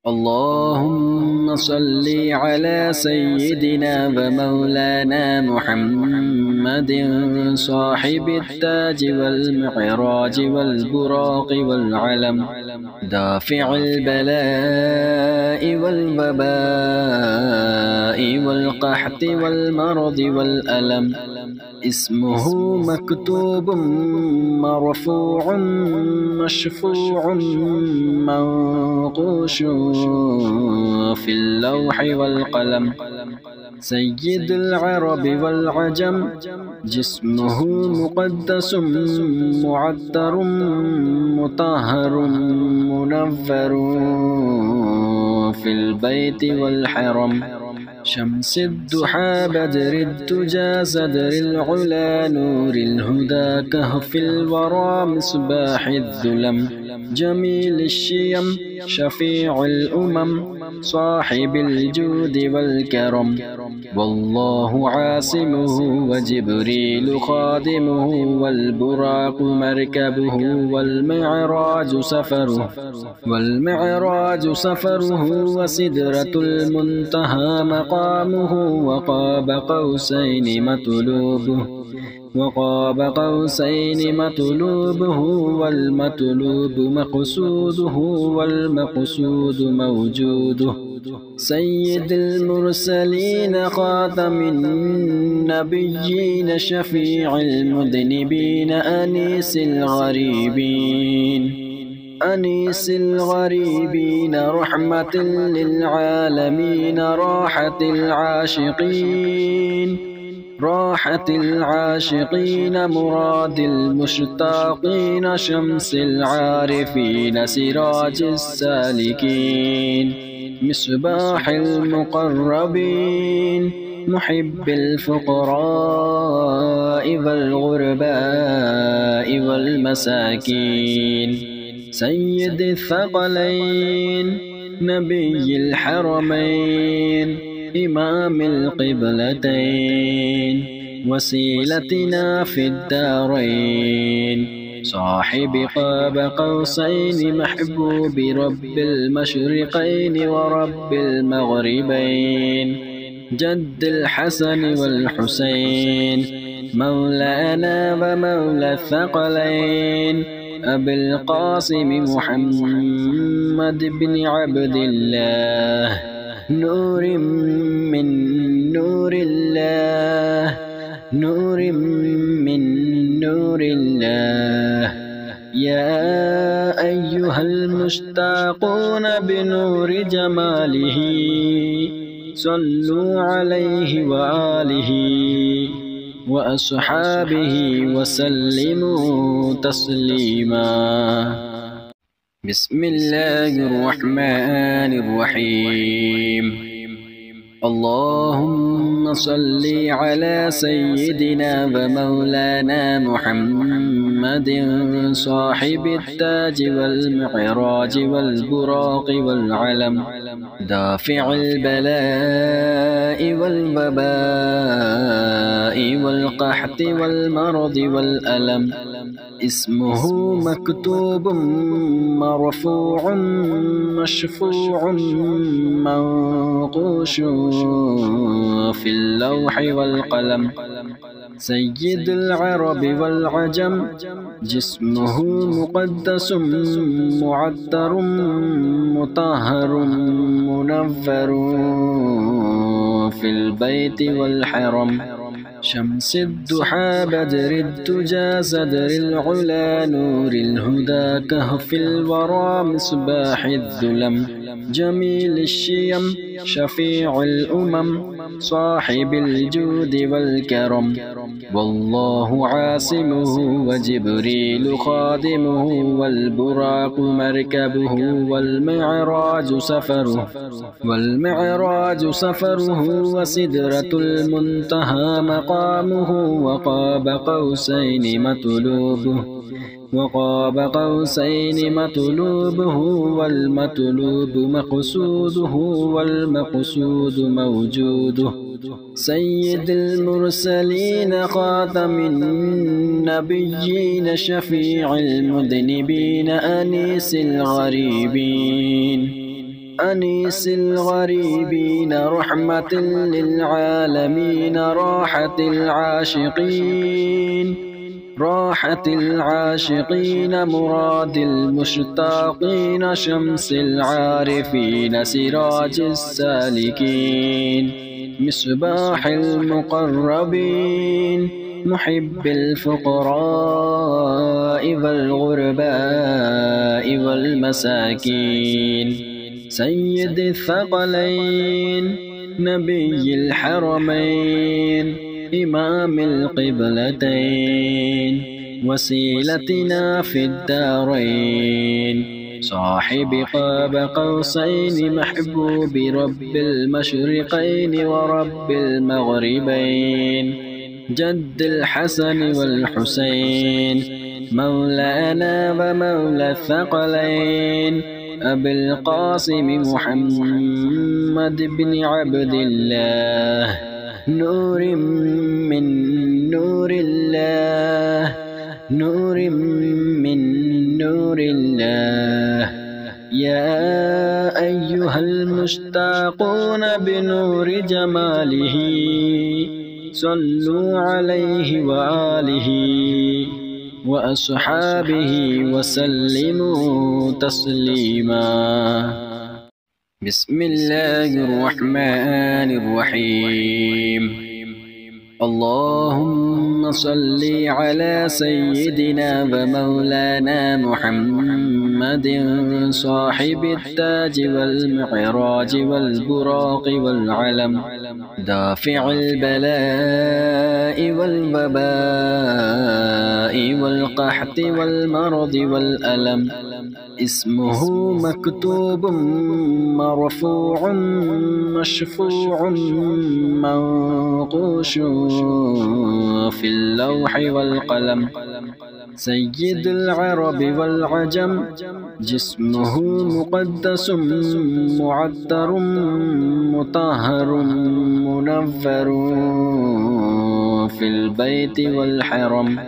اللهم صل على سيدنا ومولانا محمد صاحب التاج والمعراج والبراق والعلم، دافع البلاء والوباء والقحط والمرض والألم. اسمه مكتوب مرفوع مشفوع منقوش في اللوح والقلم. سيد العرب والعجم، جسمه مقدس معطر مطهر منور في البيت والحرم. شمس الضحى بدر الدجى صدر العلا نور الهدى كهف الورى مصباح الظلم. جميل الشيم شفيع الأمم صاحب الجود والكرم. والله عاصمه وجبريل خادمه والبراق مركبه والمعراج سفره وسدرة المنتهى مقامه. وقاب قوسين مطلوبه والمطلوب مقصوده والمقصود موجوده. سيد المرسلين خاتم النبيين شفيع المذنبين أنيس الغريبين رحمة للعالمين راحة العاشقين مراد المشتاقين. شمس العارفين سراج السالكين مصباح المقربين محب الفقراء والغرباء والمساكين. سيد الثقلين نبي الحرمين إمام القبلتين وسيلتنا في الدارين. صاحب قاب قوسين محبوب رب المشرقين ورب المغربين. جد الحسن والحسين مولانا ومولى الثقلين. أبي القاسم محمد بن عبد الله نور من نور الله يا أيها المشتاقون بنور جماله صلوا عليه وآله وأصحابه وسلموا تسليما. بسم الله الرحمن الرحيم. اللهم صل على سيدنا ومولانا محمد صاحب التاج والمعراج والبراق والعلم، دافع البلاء والوباء والقحط والمرض والألم. اسمه مكتوب مرفوع مشفوع منقوش في اللوح والقلم. سيد العرب والعجم، جسمه مقدس معطر مطهر منور في البيت والحرم. شمس الضحى بدر الدجى صدر العلا نور الهدى كهف الورى مصباح الظلم. جميل الشيم شفيع الأمم صاحب الجود والكرم. والله عاصمه وجبريل خادمه والبراق مركبه والمعراج سفره وسدرة المنتهى مقامه. وقاب قوسين مطلوبه والمطلوب مقصوده والمقصود موجوده. سيد المرسلين خاتم النبيين شفيع المذنبين أنيس الغريبين أنيس الغريبين رحمة للعالمين راحة العاشقين مراد المشتاقين شمس العارفين سراج السالكين مصباح المقربين محب الفقراء والغرباء والمساكين سيد الثقلين نبي الحرمين إمام القبلتين وسيلتنا في الدارين صاحب قاب قوسين محبوب رب المشرقين ورب المغربين جد الحسن والحسين مولانا ومولى الثقلين أبي القاسم محمد بن عبد الله نور من نور الله نور من نور الله يا أيها المشتاقون بنور جماله صلوا عليه وآله وأصحابه وسلموا تسليما. بسم الله الرحمن الرحيم. اللهم صل على سيدنا ومولانا محمد صاحب التاج والمعراج والبراق والعلم دافع البلاء والوباء والقحط والمرض والألم اسمه مكتوب مرفوع مشفوع منقوش في اللوح والقلم سيد العرب والعجم جسمه مقدس معطر مطهر منور في البيت والحرم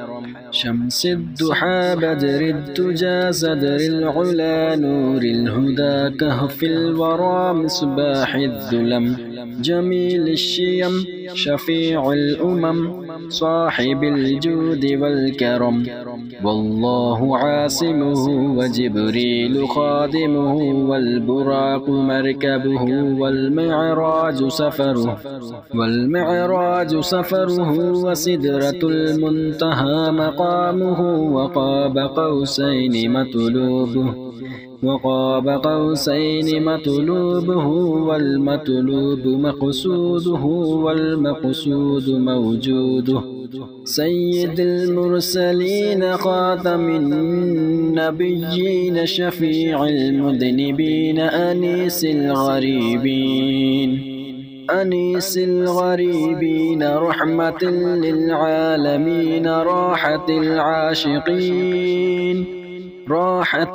شمس الضحى بدر الدجى صدر العلا نور الهدى كهف الورى مصباح الظلم جميل الشيم شفيع الأمم صاحب الجود والكرم والله عاصمه وجبريل خادمه والبراق مركبه والمعراج سفره وسدرة المنتهى مقامه وقاب قوسين مطلوبه والمطلوب مقصوده والمقصود موجوده سيد المرسلين خاتم النبيين شفيع المذنبين أنيس الغريبين رحمة للعالمين راحة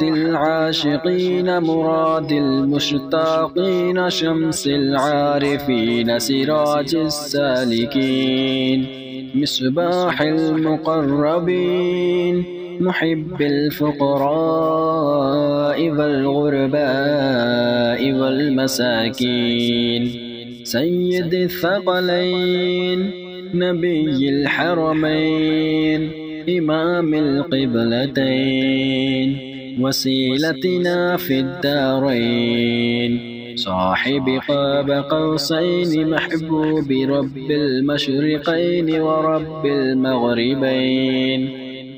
العاشقين مراد المشتاقين شمس العارفين سراج السالكين مصباح المقربين محب الفقراء والغرباء والمساكين سيد الثقلين نبي الحرمين إمام القبلتين وسيلتنا في الدارين صاحب قاب قوسين محبوب رب المشرقين ورب المغربين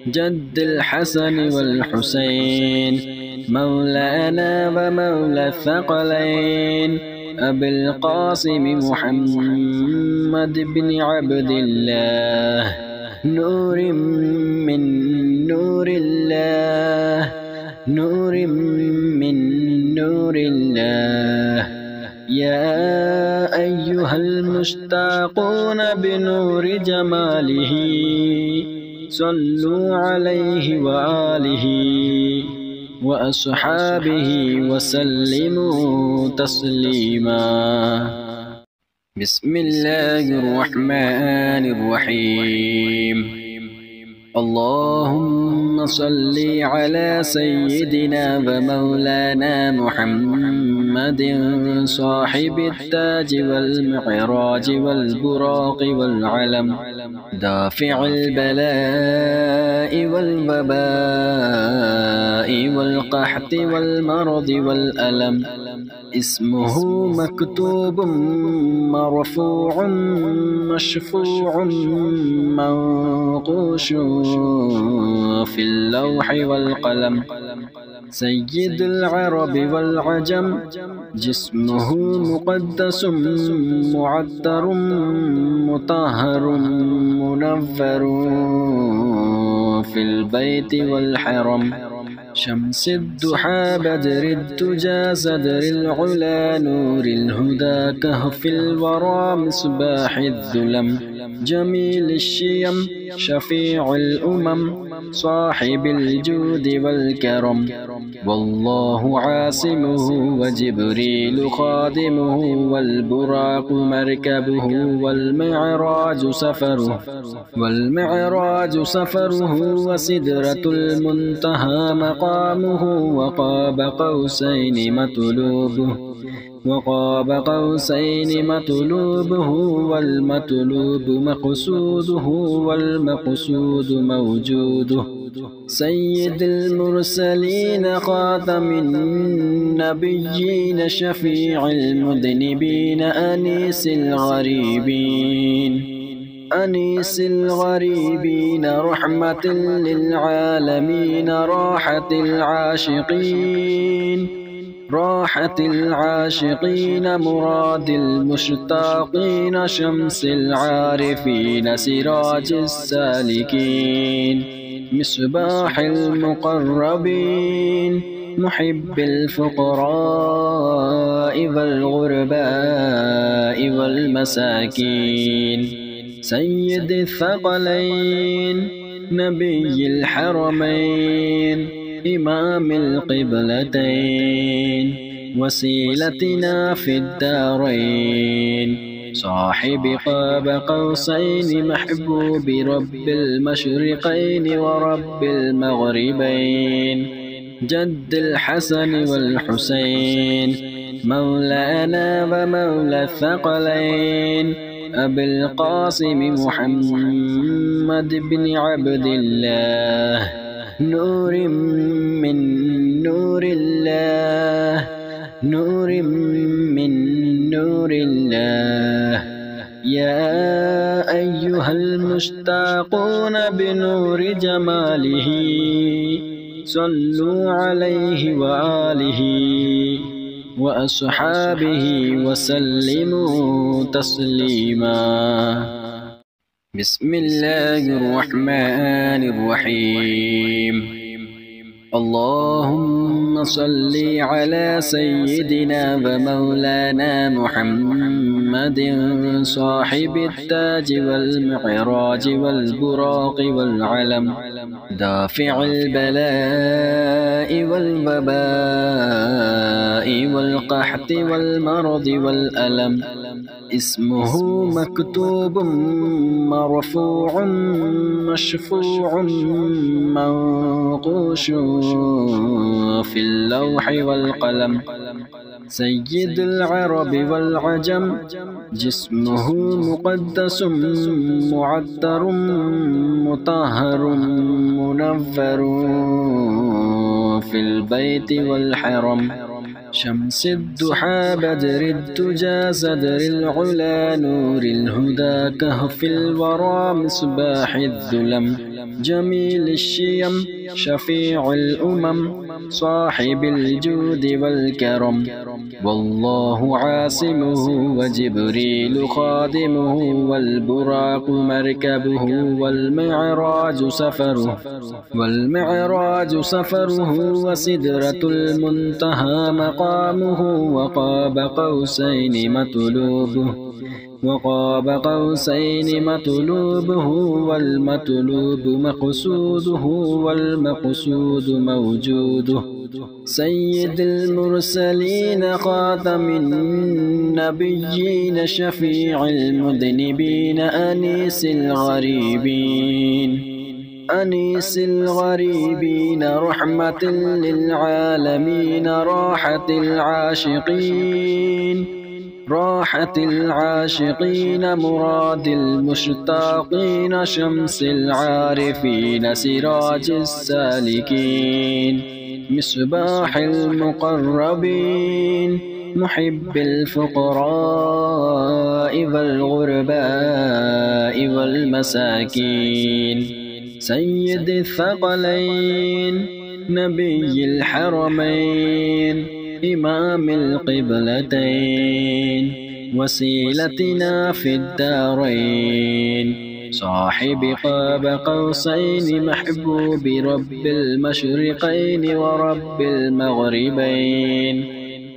جد الحسن والحسين مولانا ومولى الثقلين أبي القاسم محمد بن عبد الله نور من نور الله نور من نور الله يا أيها المشتاقون بنور جماله صلوا عليه وآله وأصحابه وسلموا تسليما. بسم الله الرحمن الرحيم. اللهم صل على سيدنا ومولانا محمد صاحب التاج والمعراج والبراق والعلم دافع البلاء والوباء والقحط والمرض والألم اسمه مكتوب مرفوع مشفوع منقوش في اللوح والقلم سيد العرب والعجم جسمه مقدس معطر مطهر منفر في البيت والحرم شمس الضحى بدر الدجى صدر العلا نور الهدى كهف الورى مصباح الظلم جميل الشيم شفيع الأمم صاحب الجود والكرم والله عاصمه وجبريل خادمه والبراق مركبه والمعراج سفره وسدرة المنتهى مقامه وقاب قوسين مطلوبه والمطلوب مقصوده والمقصود موجوده سيد المرسلين خاتم النبيين شفيع المذنبين أنيس الغريبين رحمة للعالمين راحة العاشقين مراد المشتاقين شمس العارفين سراج السالكين مصباح المقربين محب الفقراء والغرباء والمساكين سيد الثقلين نبي الحرمين إمام القبلتين وسيلتنا في الدارين صاحب قاب قوسين محبوب رب المشرقين ورب المغربين جد الحسن والحسين مولانا ومولى الثقلين أبي القاسم محمد بن عبد الله نور من نور الله يا أيها المشتاقون بنور جماله صلوا عليه وآله وأصحابه وسلموا تسليما بسم الله الرحمن الرحيم اللهم صل على سيدنا ومولانا محمد صاحب التاج والمعراج والبراق والعلم دافع البلاء والوباء والقحط والمرض والألم اسمه مكتوب مرفوع مشفوع منقوش في اللوح والقلم سيد العرب والعجم جسمه مقدس معطر مطهر منفر في البيت والحرم شمس الضحى بدر الدجى صدر العلا نور الهدى كهف الورى مصباح الظلم جميل الشيم شفيع الأمم صاحب الجود والكرم والله عاصمه وجبريل خادمه والبراق مركبه والمعراج سفره وسدرة المنتهى مقامه وقاب قوسين مطلوبه والمطلوب مقصوده والمقصود موجوده سيد المرسلين خاتم النبيين شفيع المذنبين أنيس الغريبين أنيس الغريبين رحمة للعالمين راحة العاشقين مراد المشتاقين شمس العارفين سراج السالكين مصباح المقربين محب الفقراء والغرباء والمساكين سيد الثقلين نبي الحرمين إمام القبلتين وسيلتنا في الدارين صاحب قاب قوسين محبوب رب المشرقين ورب المغربين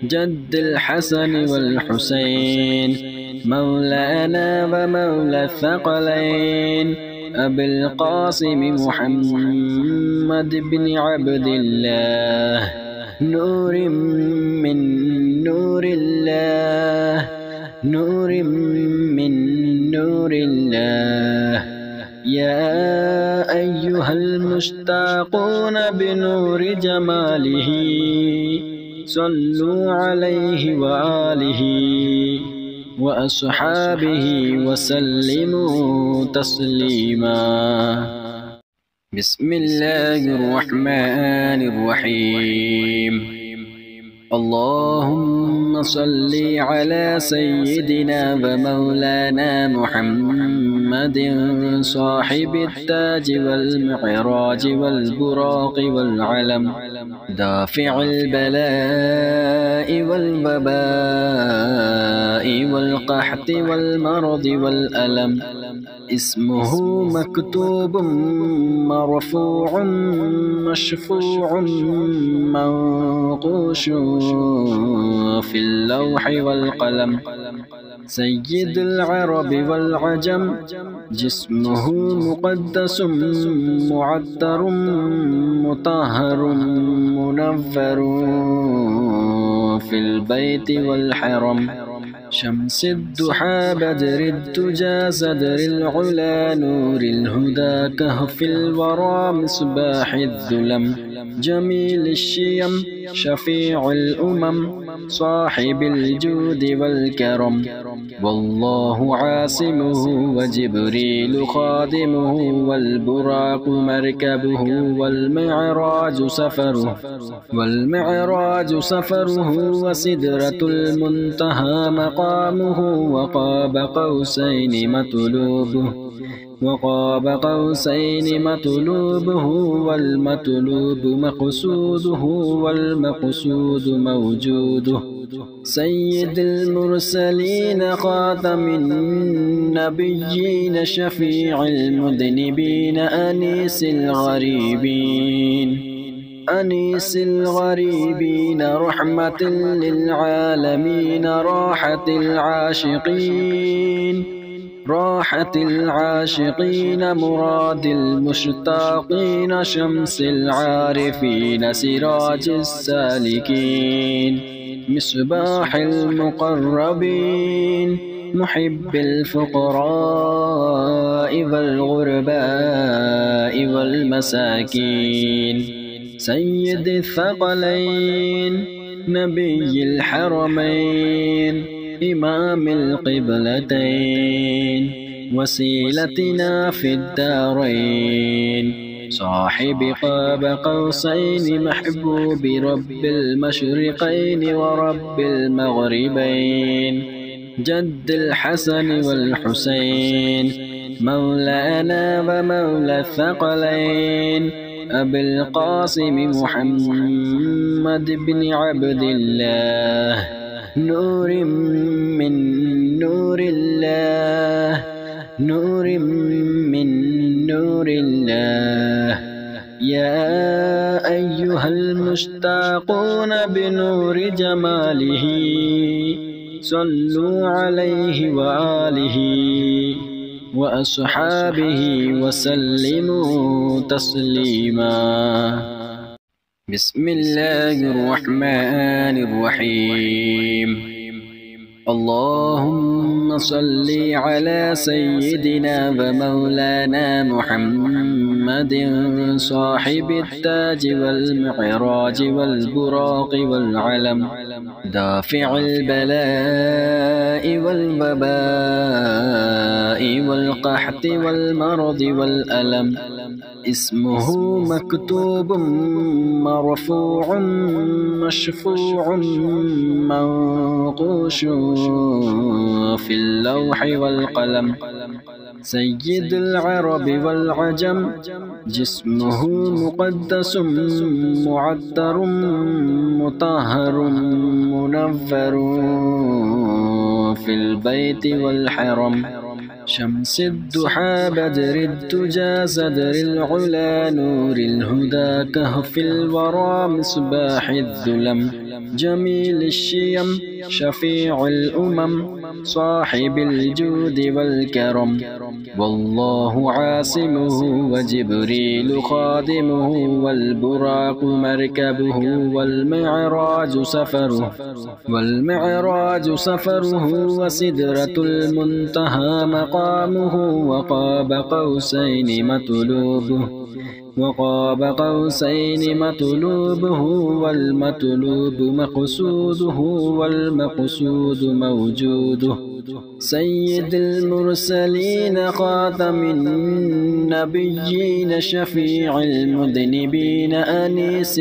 جد الحسن والحسين مولانا ومولى الثقلين أبي القاسم محمد بن عبد الله نور من نور الله نور من نور الله يا أيها المشتاقون بنور جماله صلوا عليه وآله وأصحابه وسلموا تسليما بسم الله الرحمن الرحيم اللهم صل على سيدنا ومولانا محمد صاحب التاج والمعراج والبراق والعلم دافع البلاء والوباء والقحط والمرض والألم اسمه مكتوب مرفوع مشفوع منقوش في اللوح والقلم سيد العرب والعجم جسمه مقدس معطر مطهر منور في البيت والحرم شمس الضحى بدر الدجى صدر العلا نور الهدى كهف الورى مصباح الظلم جميل الشيم شفيع الأمم صاحب الجود والكرم والله عاصمه وجبريل خادمه والبراق مركبه والمعراج سفره وسدرة المنتهى مقامه وقاب قوسين مطلوبه والمطلوب مقصوده والمقصود موجوده سيد المرسلين خاتم النبيين شفيع المذنبين أنيس الغريبين رحمة للعالمين راحة العاشقين مراد المشتاقين شمس العارفين سراج السالكين مصباح المقربين محب الفقراء والغرباء والمساكين سيد الثقلين نبي الحرمين إمام القبلتين وسيلتنا في الدارين صاحب قاب قوسين محبوب رب المشرقين ورب المغربين جد الحسن والحسين مولانا ومولى الثقلين أبي القاسم محمد بن عبد الله نور من نور الله نور من نور الله يا أيها المشتاقون بنور جماله صلوا عليه وآله وأصحابه وسلموا تسليما بسم الله الرحمن الرحيم اللهم صل على سيدنا ومولانا محمد صاحب التاج والمعراج والبراق والعلم دافع البلاء والوباء والقحط والمرض والألم اسمه مكتوب مرفوع مشفوع منقوش في اللوح والقلم سيد العرب والعجم جسمه مقدس معطر مطهر منفر في البيت والحرم شمس الضحى بدر الدجى صدر العلا نور الهدى كهف الورى مصباح الظلم جميل الشيم شفيع الأمم صاحب الجود والكرم والله عاصمه وجبريل خادمه والبراق مركبه والمعراج سفره وسدرة المنتهى مقامه وقاب قوسين مطلوبه والمطلوب مقصوده والمقصود موجوده سيد المرسلين خاتم النبيين شفيع المذنبين أنيس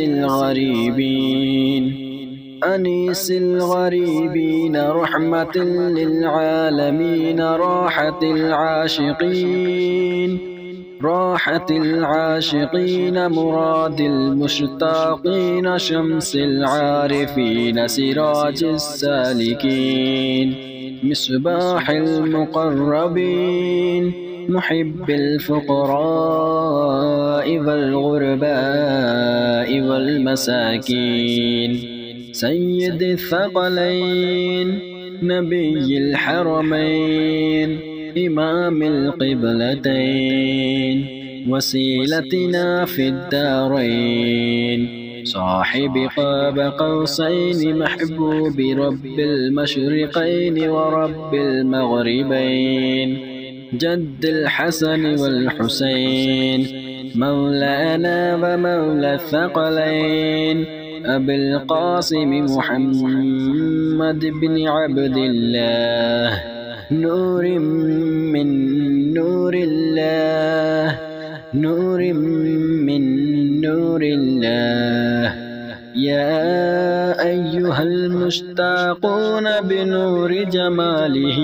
الغريبين رحمة للعالمين راحة العاشقين مراد المشتاقين شمس العارفين سراج السالكين مصباح المقربين محب الفقراء والغرباء والمساكين سيد الثقلين نبي الحرمين إمام القبلتين وسيلتنا في الدارين صاحب قاب قوسين محبوب رب المشرقين ورب المغربين جد الحسن والحسين مولانا ومولى الثقلين أبي القاسم محمد بن عبد الله نور من نور الله يا أيها المشتاقون بنور جماله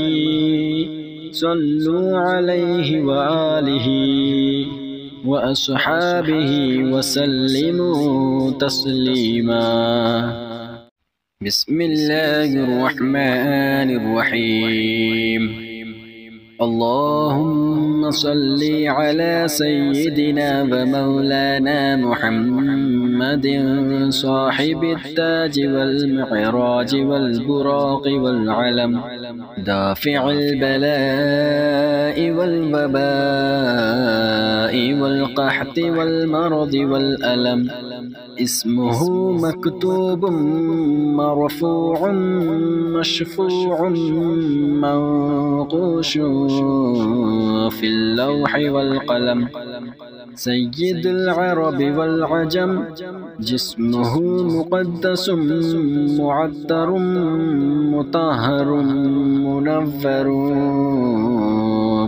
صلوا عليه وآله وأصحابه وسلموا تسليما بسم الله الرحمن الرحيم اللهم صل على سيدنا ومولانا محمد صاحب التاج والمعراج والبراق والعلم دافع البلاء والوباء والقحط والمرض والألم اسمه مكتوب مرفوع مشفوع منقوش في اللوح والقلم سيد العرب والعجم جسمه مقدس معطر مطهر منفر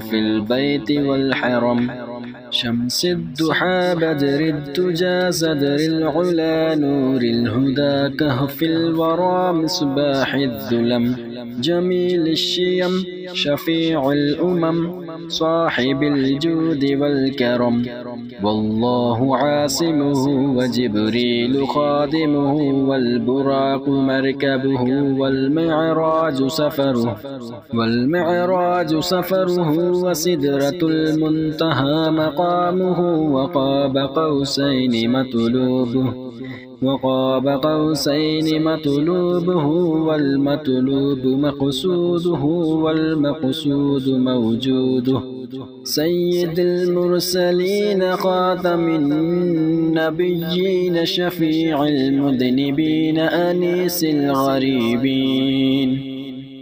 في البيت والحرم شمس الضحى بدر الدجى صدر العلا نور الهدى كهف الورى مصباح الظلم جميل الشيم شفيع الأمم صاحب الجود والكرم والله عاصمه وجبريل خادمه والبراق مركبه والمعراج سفره وسدرة المنتهى مقامه وقاب قوسين مطلوبه والمطلوب مقصوده والمقصود موجوده سيد المرسلين خاتم النبيين شفيع المذنبين أنيس الغريبين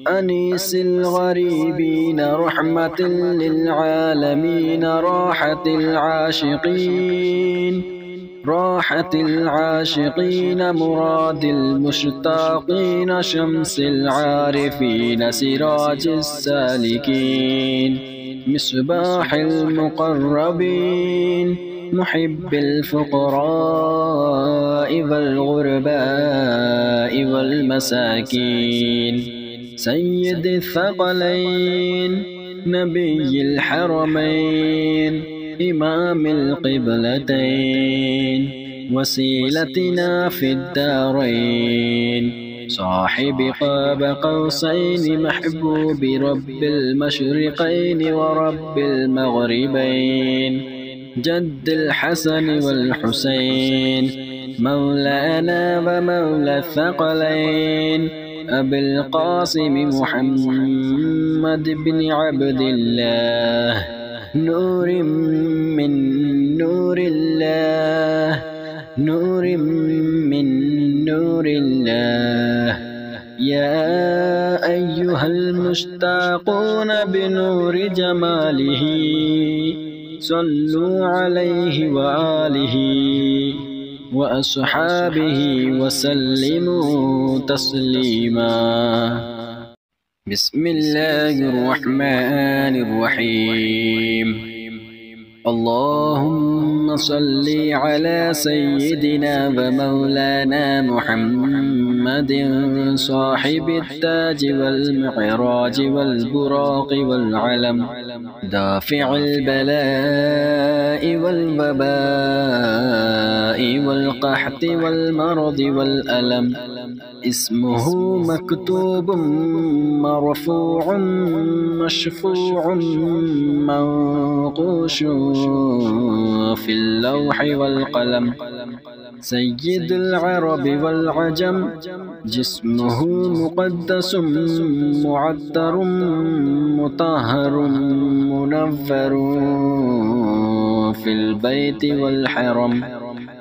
أنيس الغريبين رحمة للعالمين راحة العاشقين مراد المشتاقين شمس العارفين سراج السالكين مصباح المقربين محب الفقراء والغرباء والمساكين سيد الثقلين نبي الحرمين إمام القبلتين وسيلتنا في الدارين صاحب قاب قوسين محبوب رب المشرقين ورب المغربين جد الحسن والحسين مولانا ومولى الثقلين أبي القاسم محمد بن عبد الله نور من نور الله نور من نور الله يا أيها المشتاقون بنور جماله صلوا عليه وآله وأصحابه وسلموا تسليما. بسم الله الرحمن الرحيم. اللهم صل على سيدنا ومولانا محمد صاحب التاج والمعراج والبراق والعلم دافع البلاء والوباء والقحط والمرض والألم اسمه مكتوب مرفوع مشفوع منقوش في اللوح والقلم سيد العرب والعجم جسمه مقدس معطر مطهر منور في البيت والحرم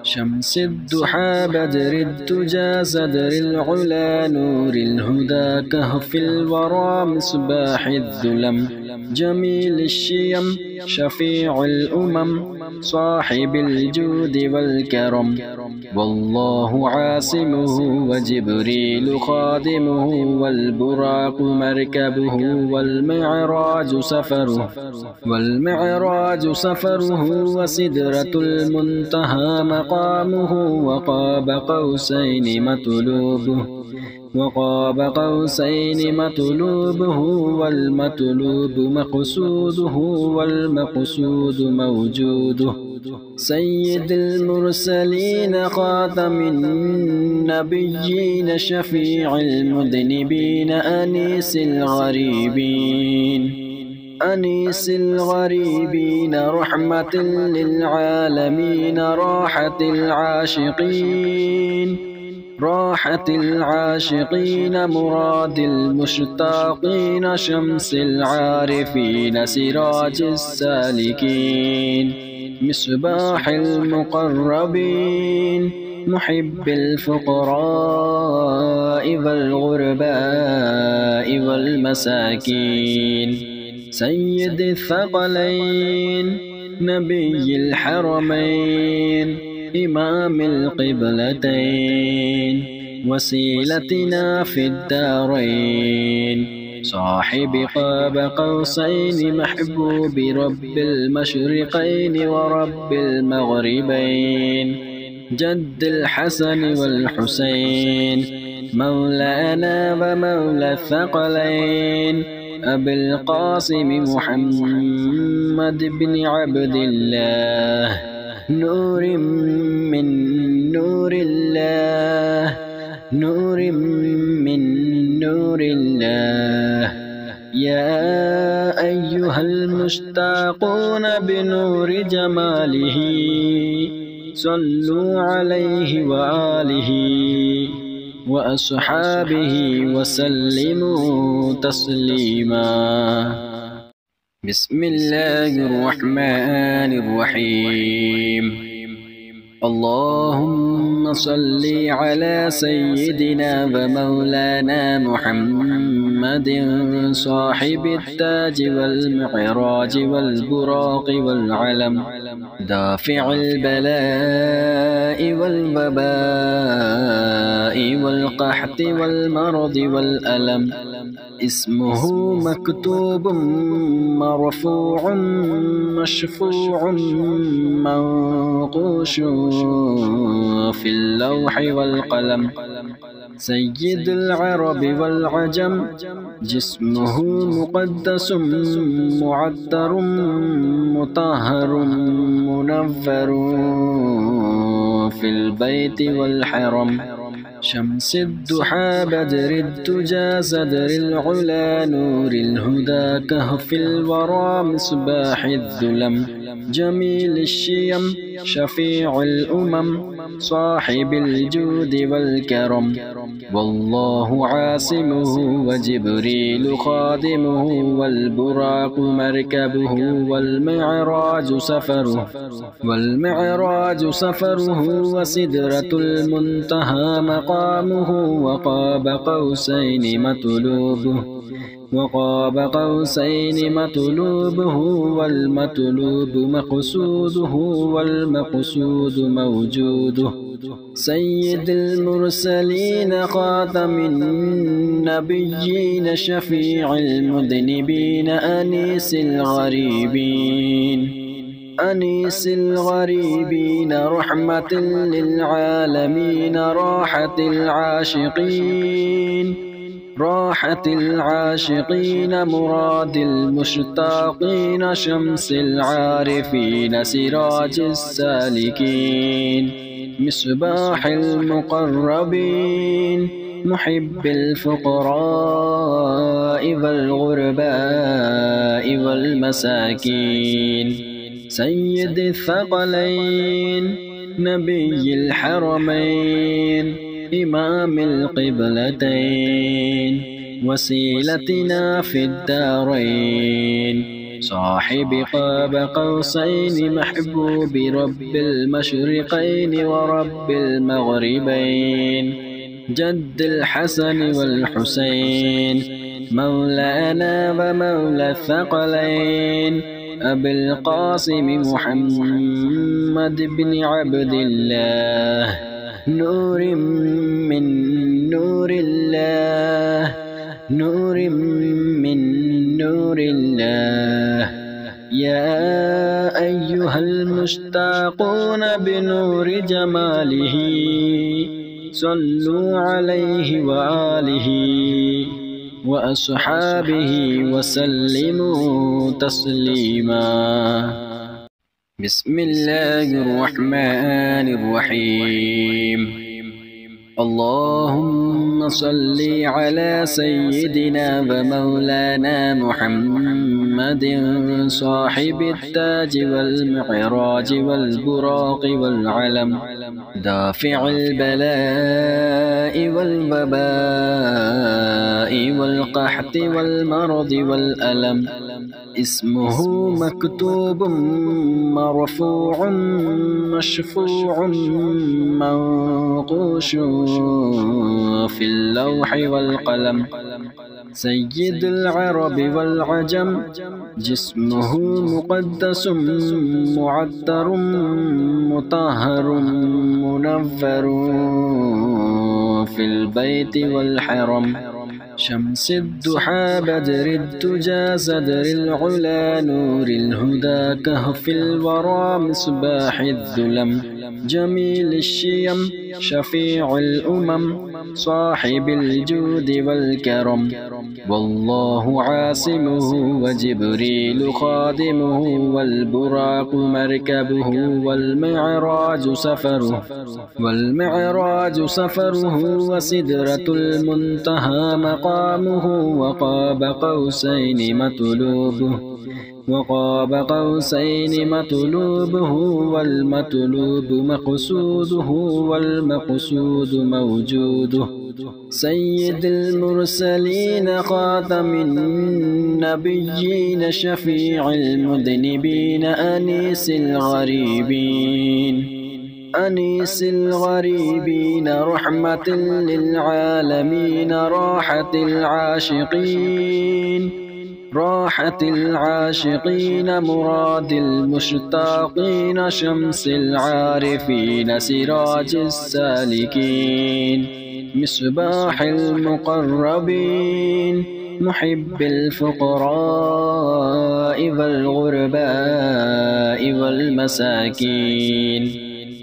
شمس الضحى بدر الدجى صدر العلا نور الهدى كهف الورى مصباح الظلم جميل الشيم شفيع الأمم صاحب الجود والكرم والله عاصمه وجبريل خادمه والبراق مركبه والمعراج سفره وسدرة المنتهى مقامه وقاب قوسين مطلوبه والمطلوب مقصوده والمقصود موجوده سيد المرسلين خاتم النبيين شفيع المذنبين أنيس الغريبين رحمة للعالمين راحة العاشقين مراد المشتاقين شمس العارفين سراج السالكين مصباح المقربين محب الفقراء والغرباء والمساكين سيد الثقلين نبي الحرمين إمام القبلتين وسيلتنا في الدارين صاحب قاب قوسين محبوب رب المشرقين ورب المغربين جد الحسن والحسين مولانا ومولى الثقلين أبي القاسم محمد بن عبد الله نور من نور الله نور من نور الله يا أيها المشتاقون بنور جماله صلوا عليه وآله وأصحابه وسلموا تسليما. بسم الله الرحمن الرحيم. اللهم صل على سيدنا ومولانا محمد صاحب التاج والمعراج والبراق والعلم دافع البلاء والوباء والقحط والمرض والألم اسمه مكتوب مرفوع مشفوع منقوش في اللوح والقلم سيد العرب والعجم جسمه مقدس معطر مطهر منور في البيت والحرم شمس الضحى بدر الدجى صدر العلا نور الهدى كهف الورى مصباح الظلم جميل الشيم شفيع الأمم صاحب الجود والكرم والله عاصمه وجبريل خادمه والبراق مركبه والمعراج سفره وسدرة المنتهى مقامه وقاب قوسين مطلوبه والمطلوب مقصوده والمقصود موجوده سيد المرسلين خاتم النبيين شفيع المذنبين أنيس الغريبين رحمة للعالمين راحة العاشقين مراد المشتاقين شمس العارفين سراج السالكين مصباح المقربين محب الفقراء والغرباء والمساكين سيد الثقلين نبي الحرمين إمام القبلتين وسيلتنا في الدارين صاحب قاب قوسين محبوب رب المشرقين ورب المغربين جد الحسن والحسين مولانا ومولى الثقلين أبي القاسم محمد بن عبد الله نور من نور الله يا أيها المشتاقون بنور جماله صلوا عليه وآله وأصحابه وسلموا تسليما بسم الله الرحمن الرحيم اللهم صل على سيدنا ومولانا محمد صاحب التاج والمعراج والبراق والعلم دافع البلاء والوباء والقحط والمرض والألم اسمه مكتوب مرفوع مشفوع منقوش في اللوح والقلم سيد العرب والعجم جسمه مقدس معطر مطهر منور في البيت والحرم شمس الضحى بدر الدجى صدر العلا نور الهدى كهف الورى مصباح الظلم جميل الشيم شفيع الأمم صاحب الجود والكرم والله عاصمه وجبريل خادمه والبراق مركبه والمعراج سفره وسدرة المنتهى مقامه وقاب قوسين مطلوبه والمطلوب مقصوده والمقصود موجوده سيد المرسلين خاتم النبيين شفيع المذنبين أنيس الغريبين رحمة للعالمين راحة العاشقين مراد المشتاقين شمس العارفين سراج السالكين مصباح المقربين محب الفقراء والغرباء والمساكين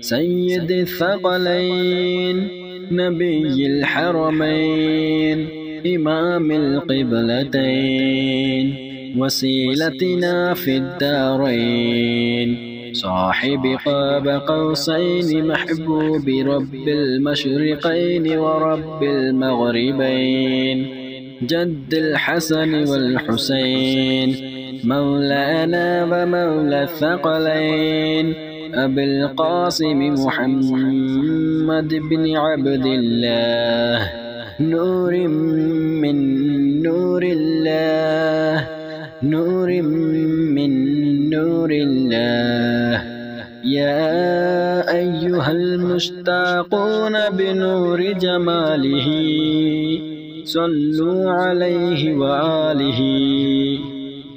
سيد الثقلين نبي الحرمين إمام القبلتين وسيلتنا في الدارين صاحب قاب قوسين محبوب رب المشرقين ورب المغربين جد الحسن والحسين مولانا ومولى الثقلين أبي القاسم محمد بن عبد الله نور من نور الله نور من نور الله يا أيها المشتاقون بنور جماله صلوا عليه وآله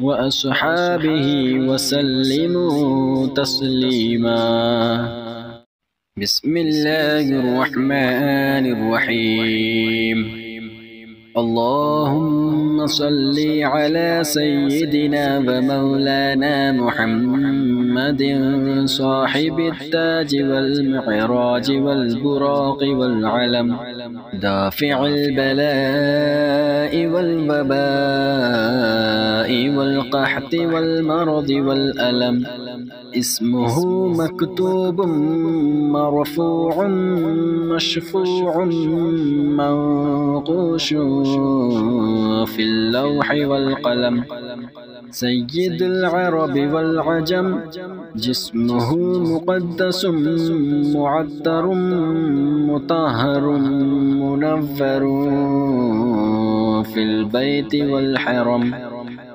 وأصحابه وسلموا تسليما بسم الله الرحمن الرحيم اللهم صل على سيدنا ومولانا محمد صاحب التاج والمعراج والبراق والعلم دافع البلاء والوباء والقحط والمرض والألم اسمه مكتوب مرفوع مشفوع منقوش في اللوح والقلم سيد العرب والعجم جسمه مقدس معطر مطهر منور في البيت والحرم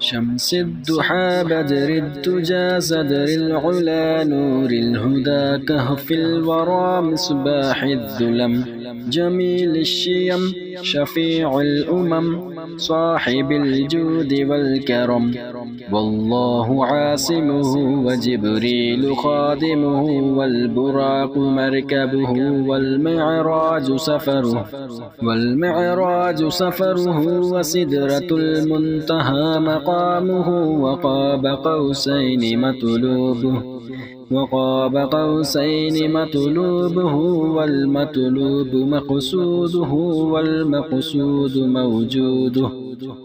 شمس الضحى بدر الدجى صدر العلا نور الهدى كهف الورى مصباح الظلم جميل الشيم شفيع الأمم صاحب الجود والكرم والله عاصمه وجبريل خادمه والبراق مركبه والمعراج سفره وسدرة المنتهى مقامه وقاب قوسين مطلوبه والمطلوب مقصوده والمقصود موجوده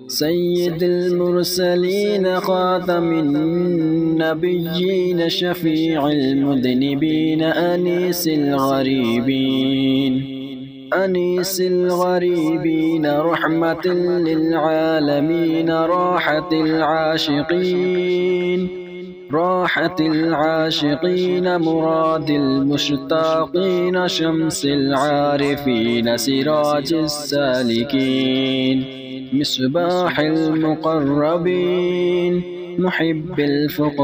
سيد المرسلين خاتم النبيين شفيع المذنبين أنيس الغريبين رحمة للعالمين راحة العاشقين مراد المشتاقين شمس العارفين سراج السالكين مصباح المقربين محب الفقراء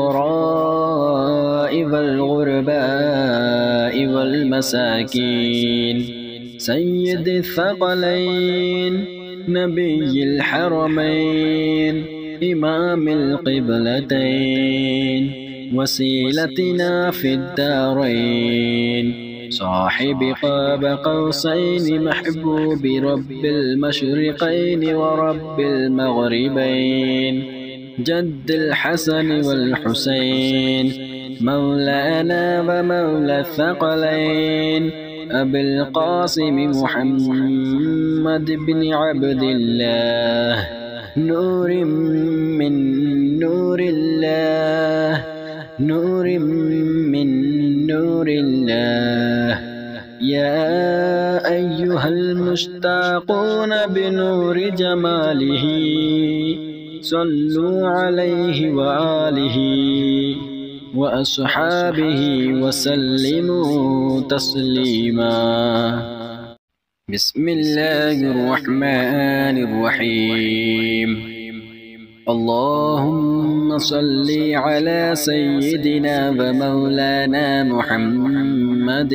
والغرباء والمساكين سيد الثقلين نبي الحرمين إمام القبلتين وسيلتنا في الدارين صاحب قاب قوسين محبوب رب المشرقين ورب المغربين جد الحسن والحسين مولانا ومولى الثقلين أبي القاسم محمد بن عبد الله نور من نور الله نور من نور الله يا أيها المشتاقون بنور جماله صلوا عليه وآله وأصحابه وسلموا تسليما بسم الله الرحمن الرحيم اللهم صل على سيدنا ومولانا محمد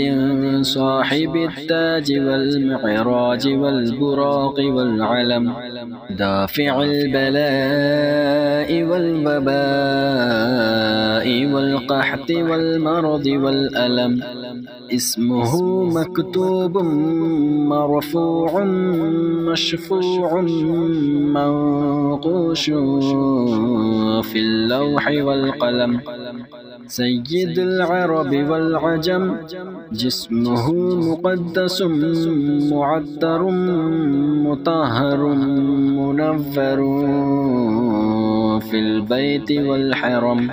صاحب التاج والمعراج والبراق والعلم دافع البلاء والوباء والقحط والمرض والألم اسمه مكتوب مرفوع مشفوع منقوش في اللوح والقلم سيد العرب والعجم جسمه مقدس معطر مطهر منفر في البيت والحرم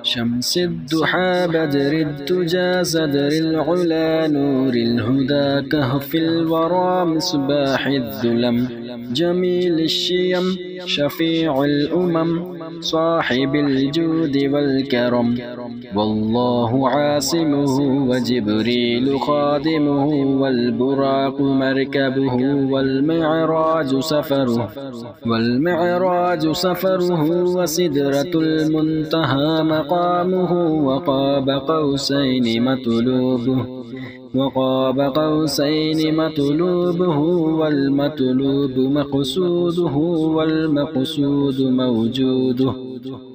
شمس الضحى بدر الدجى صدر العلا نور الهدى كهف الورى مصباح الظلم جميل الشيم شفيع الأمم صاحب الجود والكرم والله عاصمه وجبريل خادمه والبراق مركبه والمعراج سفره وسدرة المنتهى مقامه وقاب قوسين مطلوبه والمطلوب مقصوده والمقصود موجوده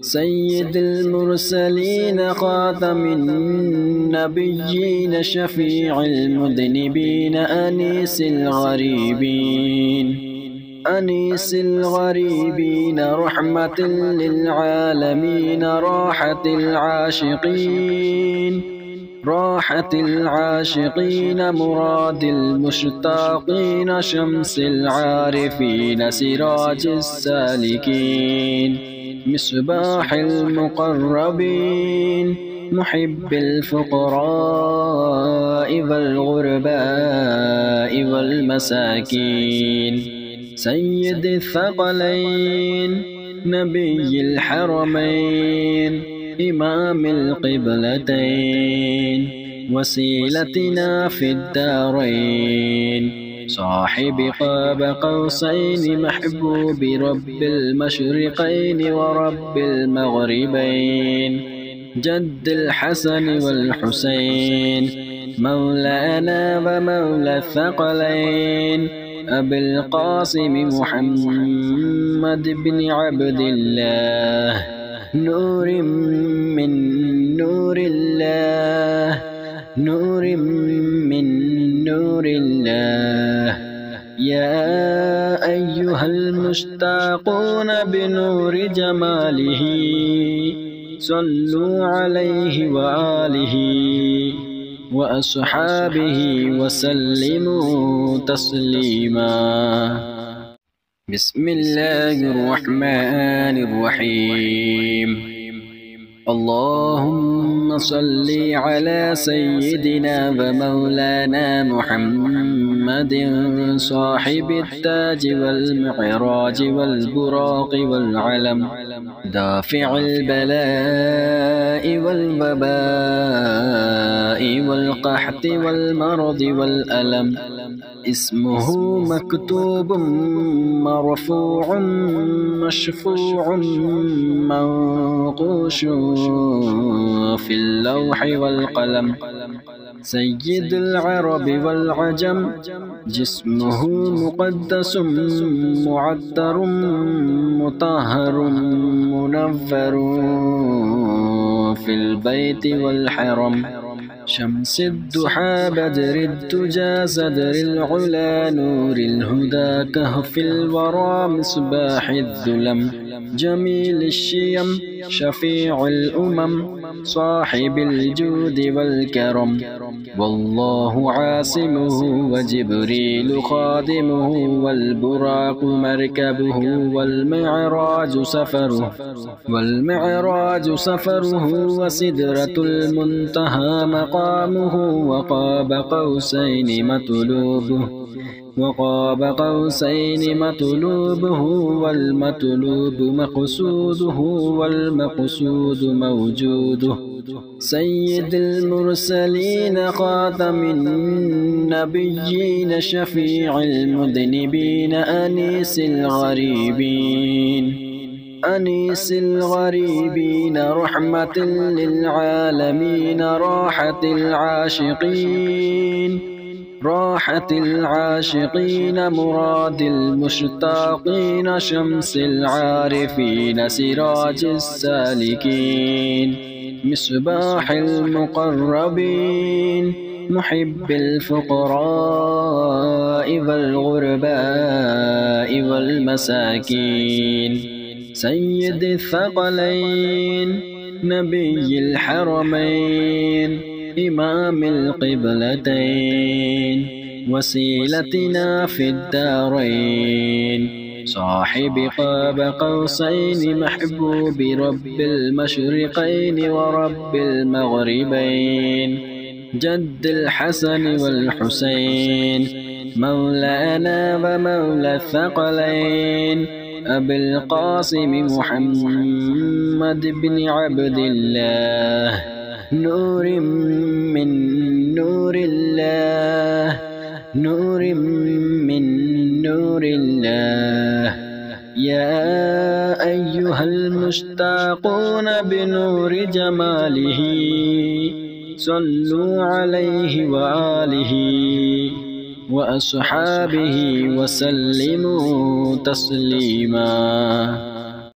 سيد المرسلين خاتم النبيين شفيع المذنبين أنيس الغريبين رحمة للعالمين راحة العاشقين مراد المشتاقين شمس العارفين سراج السالكين مصباح المقربين محب الفقراء والغرباء والمساكين سيد الثقلين نبي الحرمين إمام القبلتين وسيلتنا في الدارين صاحب قاب قوسين محبوب رب المشرقين ورب المغربين جد الحسن والحسين مولانا ومولى الثقلين أبي القاسم محمد بن عبد الله نور من نور الله يا أيها المشتاقون بنور جماله صلوا عليه وآله وأصحابه وسلموا تسليما بسم الله الرحمن الرحيم اللهم صل على سيدنا ومولانا محمد صاحب التاج والمعراج والبراق والعلم دافع البلاء والوباء والقحط والمرض والألم اسمه مكتوب مرفوع مشفوع منقوش في اللوح والقلم سيد العرب والعجم جسمه مقدس معطر مطهر منفر في البيت والحرم شمس الضحى بدر الدجى صدر العلا نور الهدى كهف الورى مصباح الظلم جميل الشيم شفيع الأمم صاحب الجود والكرم والله عاصمه وجبريل خادمه والبراق مركبه والمعراج سفره وسدرة المنتهى مقامه وقاب قوسين مطلوبه والمطلوب مقصوده والمقصود موجوده سيد المرسلين خاتم النبيين شفيع المذنبين أنيس الغريبين أنيس الغريبين رحمة للعالمين راحة العاشقين مراد المشتاقين شمس العارفين سراج السالكين مصباح المقربين محب الفقراء والغرباء والمساكين سيد الثقلين نبي الحرمين إمام القبلتين وسيلتنا في الدارين صاحب قاب قوسين محبوب رب المشرقين ورب المغربين جد الحسن والحسين مولانا ومولى الثقلين أبي القاسم محمد بن عبد الله نور من نور الله نور من نور الله يا أيها المشتاقون بنور جماله صلوا عليه وآله وأصحابه وسلموا تسليما.